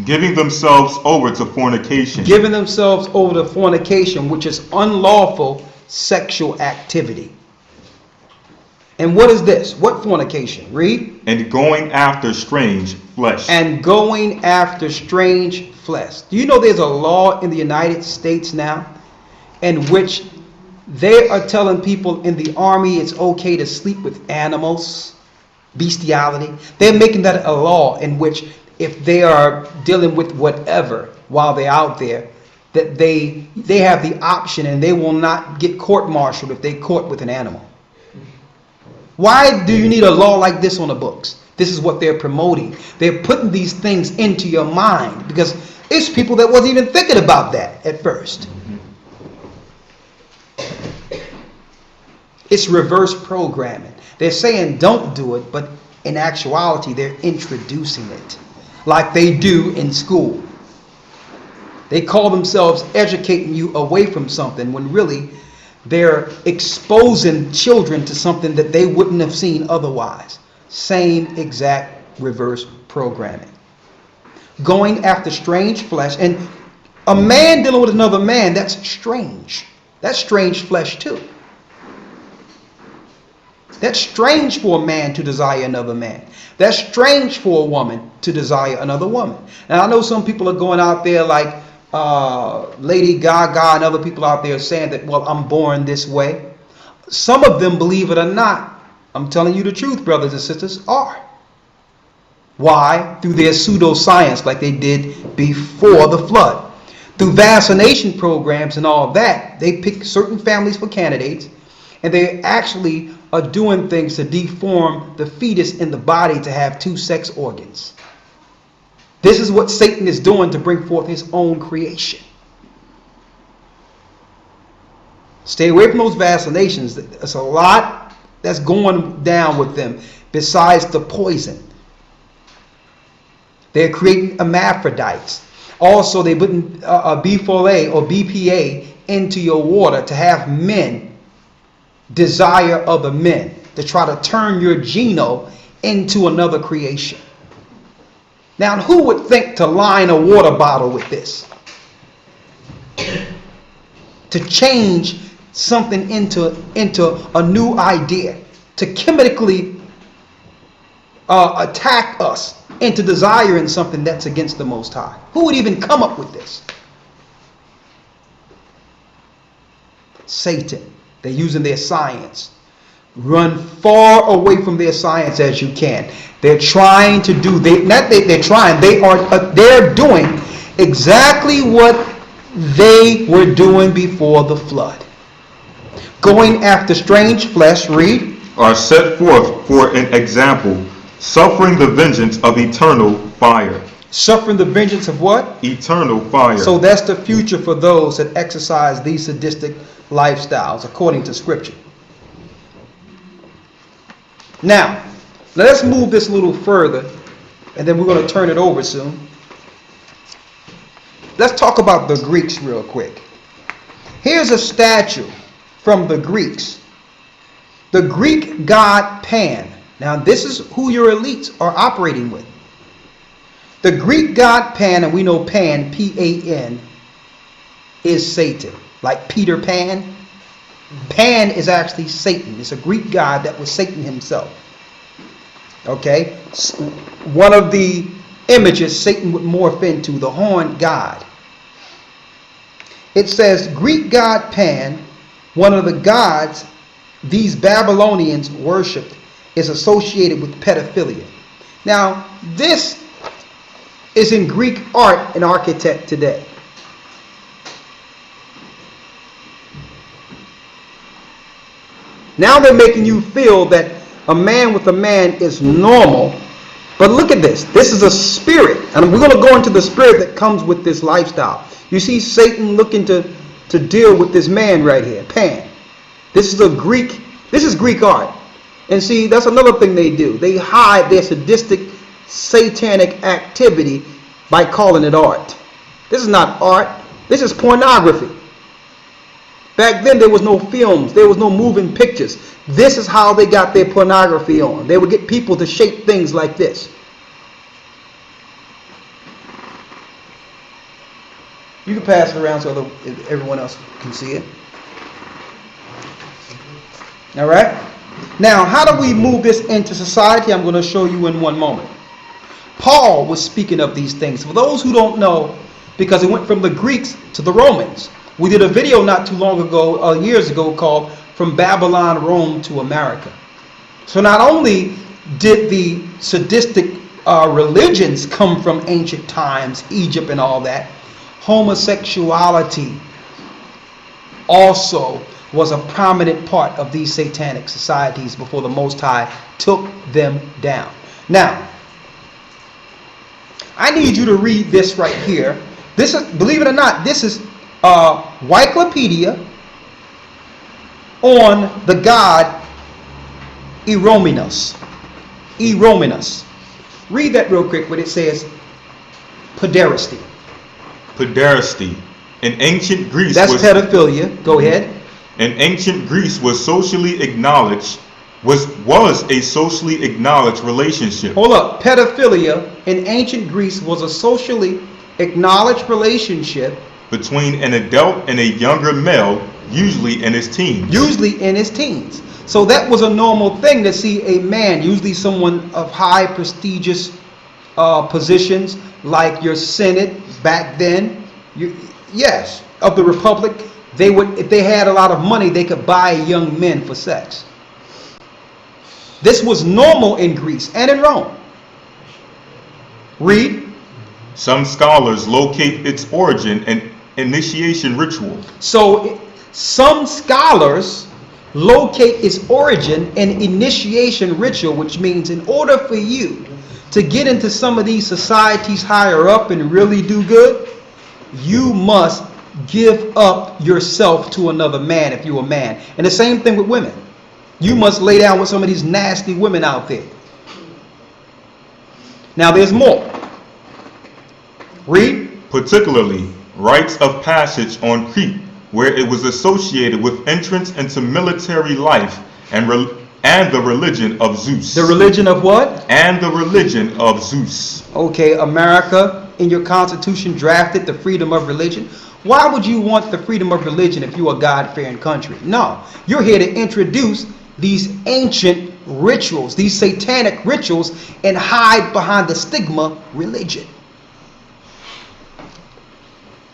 Giving themselves over to fornication. Giving themselves over to fornication, which is unlawful sexual activity. And what is this? What fornication? Read. And going after strange flesh. And going after strange flesh. Do you know there's a law in the United States now in which they are telling people in the army it's okay to sleep with animals? Bestiality. They're making that a law in which if they are dealing with whatever while they're out there, that they have the option and they will not get court-martialed if they're caught with an animal. Why do you need a law like this on the books? This is what they're promoting. They're putting these things into your mind because it's people that wasn't even thinking about that at first. It's reverse programming. They're saying don't do it, but in actuality, they're introducing it like they do in school. They call themselves educating you away from something when really they're exposing children to something that they wouldn't have seen otherwise. Same exact reverse programming. Going after strange flesh. And a man dealing with another man, that's strange. That's strange flesh too. That's strange for a man to desire another man. That's strange for a woman to desire another woman. And I know some people are going out there like Lady Gaga and other people out there saying that, well, I'm born this way. Some of them, believe it or not, I'm telling you the truth, brothers and sisters, are. Why? Through their pseudoscience like they did before the flood. Through vaccination programs and all that, they pick certain families for candidates, and they actually are doing things to deform the fetus in the body to have two sex organs. This is what Satan is doing to bring forth his own creation. Stay away from those vaccinations. There's a lot that's going down with them besides the poison. They're creating hermaphrodites. Also, they put a B4A or BPA into your water to have men desire other men, to try to turn your genome into another creation. Now, who would think to line a water bottle with this? To change something into a new idea, to chemically attack us into desiring something that's against the Most High. Who would even come up with this? Satan. They're using their science. Run far away from their science as you can. They're trying to do, they're doing exactly what they were doing before the flood. Going after strange flesh, read. Are set forth for an example, suffering the vengeance of eternal fire. Suffering the vengeance of what? Eternal fire. So that's the future for those that exercise these sadistic lifestyles according to Scripture. Now, let's move this a little further, and then we're going to turn it over soon. Let's talk about the Greeks real quick. Here's a statue from the Greeks. The Greek god Pan. Now, this is who your elites are operating with. The Greek god Pan, and we know Pan, P-A-N, is Satan. Like Peter Pan. Pan is actually Satan. It's a Greek god that was Satan himself. Okay? One of the images Satan would morph into, the horned god. It says, Greek god Pan, one of the gods these Babylonians worshipped, is associated with pedophilia. Now, this is in Greek art and architect today. Now they're making you feel that a man with a man is normal. But look at this. This is a spirit. And we're going to go into the spirit that comes with this lifestyle. You see Satan looking to deal with this man right here, Pan. This is Greek art. And see, that's another thing they do. They hide their sadistic, satanic activity by calling it art. This is not art. This is pornography. Back then, there was no films. There was no moving pictures. This is how they got their pornography on. They would get people to shape things like this. You can pass it around so everyone else can see it. All right. Now, how do we move this into society? I'm going to show you in one moment. Paul was speaking of these things. For those who don't know, because it went from the Greeks to the Romans. We did a video not too long ago, years ago, called From Babylon, Rome to America. So not only did the sadistic religions come from ancient times, Egypt and all that, homosexuality also was a prominent part of these satanic societies before the Most High took them down. Now, I need you to read this right here. This is, believe it or not, this is Wikipedia on the god Eromenus. Eromenus. Read that real quick what it says. Pederasty. Pederasty. In ancient Greece That's pedophilia. Go ahead. In ancient Greece was socially acknowledged was a socially acknowledged relationship. Hold up. Pedophilia in ancient Greece was a socially acknowledged relationship between an adult and a younger male, usually in his teens. Usually in his teens. So that was a normal thing to see a man, usually someone of high prestigious positions, like your Senate back then. Yes, of the Republic. They would, if they had a lot of money, they could buy young men for sex. This was normal in Greece and in Rome. Read. Some scholars locate its origin in initiation ritual. So some scholars locate its origin in initiation ritual, which means in order for you to get into some of these societies higher up and really do good, you must give up yourself to another man if you're a man. And the same thing with women. You must lay down with some of these nasty women out there. Now there's more. Read. Particularly rites of passage on Crete, where it was associated with entrance into military life and the religion of Zeus. The religion of what? And the religion of Zeus. Okay, America in your constitution drafted the freedom of religion. Why would you want the freedom of religion if you're a God-fearing country? No, you're here to introduce these ancient rituals, these satanic rituals, and hide behind the stigma religion.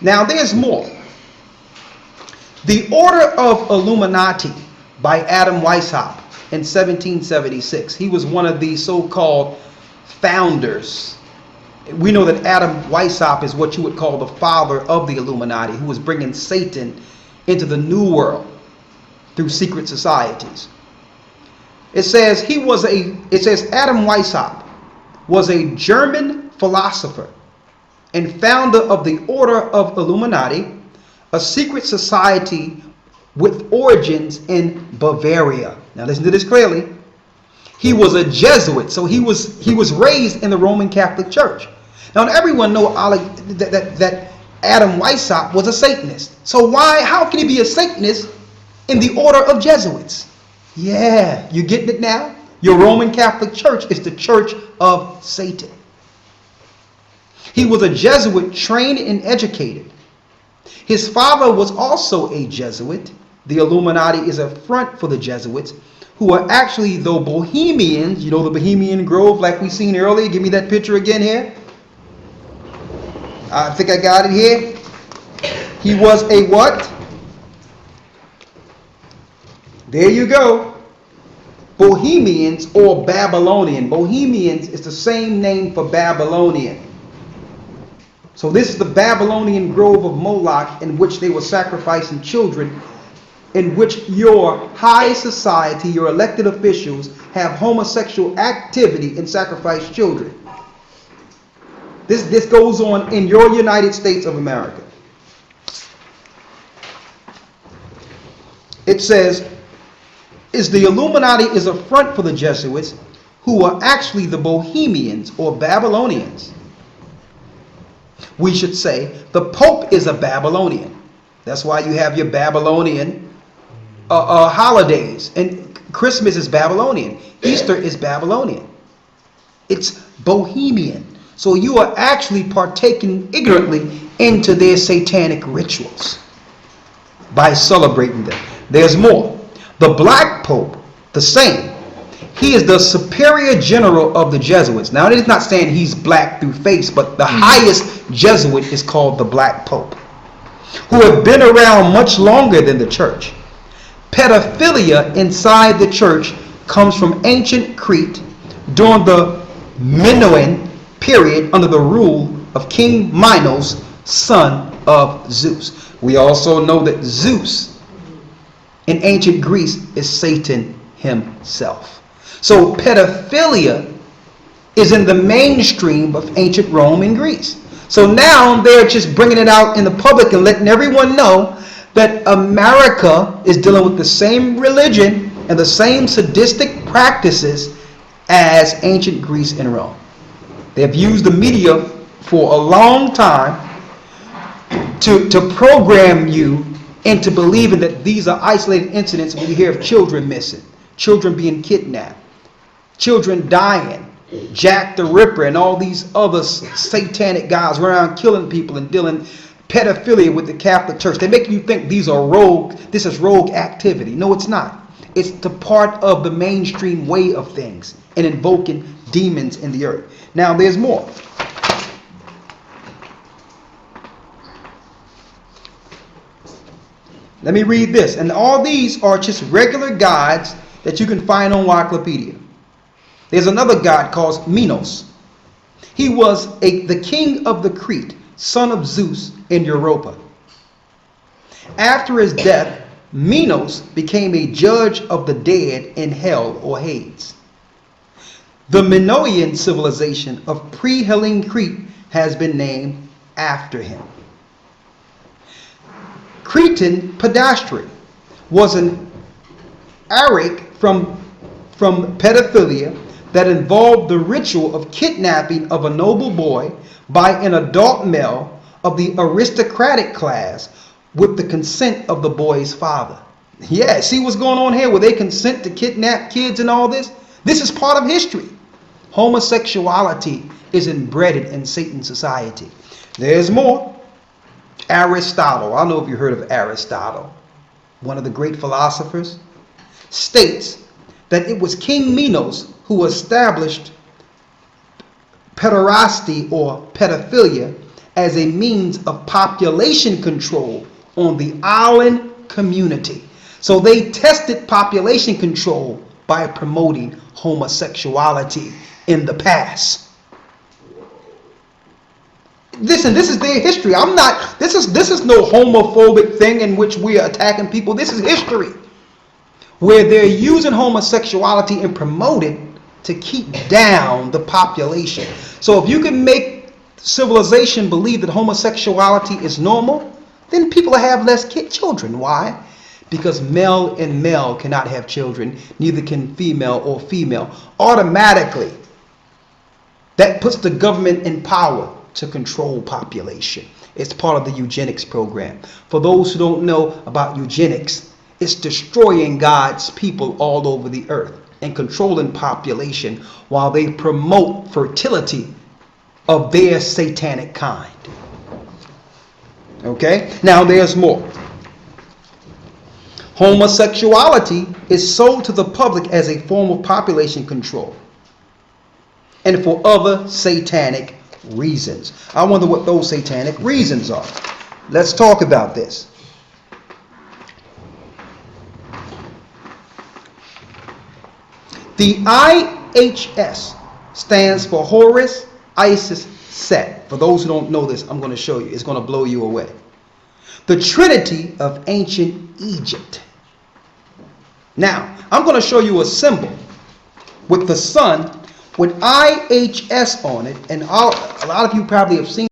Now there's more. The Order of Illuminati by Adam Weishaupt in 1776. He was one of the so-called founders. We know that Adam Weishaupt is what you would call the father of the Illuminati, who was bringing Satan into the new world through secret societies. It says Adam Weishaupt was a German philosopher and founder of the Order of Illuminati, a secret society with origins in Bavaria. Now listen to this clearly. He was a Jesuit, so he was raised in the Roman Catholic Church. Now everyone knows that Adam Weishaupt was a Satanist. So how can he be a Satanist in the Order of Jesuits? Yeah, you getting it now? Your Roman Catholic Church is the Church of Satan. He was a Jesuit, trained and educated. His father was also a Jesuit. The Illuminati is a front for the Jesuits, who are actually the Bohemians. You know the Bohemian Grove like we seen earlier? Give me that picture again here. I think I got it here. He was a what? There you go. Bohemians or Babylonian. Bohemians is the same name for Babylonian. So this is the Babylonian grove of Moloch, in which they were sacrificing children, in which your high society, your elected officials, have homosexual activity and sacrifice children. This goes on in your United States of America. It says, the Illuminati is a front for the Jesuits, who are actually the Bohemians or Babylonians. We should say the Pope is a Babylonian. That's why you have your Babylonian holidays. And Christmas is Babylonian. Easter is Babylonian. It's Bohemian. So you are actually partaking ignorantly into their satanic rituals by celebrating them. There's more. The Black Pope, the same. He is the superior general of the Jesuits. Now, it is not saying he's black through face, but the highest Jesuit is called the Black Pope, who have been around much longer than the church. Pedophilia inside the church comes from ancient Crete during the Minoan period under the rule of King Minos, son of Zeus. We also know that Zeus in ancient Greece is Satan himself. So pedophilia is in the mainstream of ancient Rome and Greece. So now they're just bringing it out in the public and letting everyone know that America is dealing with the same religion and the same sadistic practices as ancient Greece and Rome. They have used the media for a long time to program you into believing that these are isolated incidents when you hear of children missing, children being kidnapped, children dying, Jack the Ripper and all these other satanic guys run around killing people and dealing pedophilia with the Catholic Church. They make you think this is rogue activity. No, it's not. It's the part of the mainstream way of things and invoking demons in the earth. Now, there's more. Let me read this. And all these are just regular gods that you can find on Wikipedia. There's another god called Minos. He was the king of the Crete, son of Zeus in Europa. After his death, Minos became a judge of the dead in hell or Hades. The Minoan civilization of pre-Hellenic Crete has been named after him. Cretan pedastry was an eric from pedophilia that involved the ritual of kidnapping of a noble boy by an adult male of the aristocratic class with the consent of the boy's father. Yeah, see what's going on here where they consent to kidnap kids and all this? This is part of history. Homosexuality is embedded in Satan's society. There's more. Aristotle, I don't know if you heard of Aristotle, one of the great philosophers, states that it was King Minos who established pederasty or pedophilia as a means of population control on the island community. So they tested population control by promoting homosexuality in the past. Listen, this is their history. This is no homophobic thing in which we are attacking people. This is history where they're using homosexuality and promote it to keep down the population. So if you can make civilization believe that homosexuality is normal, then people have less children. Why? Because male and male cannot have children, neither can female or female. Automatically, that puts the government in power to control population. It's part of the eugenics program. For those who don't know about eugenics, it's destroying God's people all over the earth and controlling population while they promote fertility of their satanic kind. Okay? Now there's more. Homosexuality is sold to the public as a form of population control and for other satanic reasons. I wonder what those satanic reasons are. Let's talk about this. The IHS stands for Horus, Isis, Set. For those who don't know this, I'm going to show you. It's going to blow you away. The Trinity of ancient Egypt. Now, I'm going to show you a symbol with the sun with IHS on it, and a lot of you probably have seen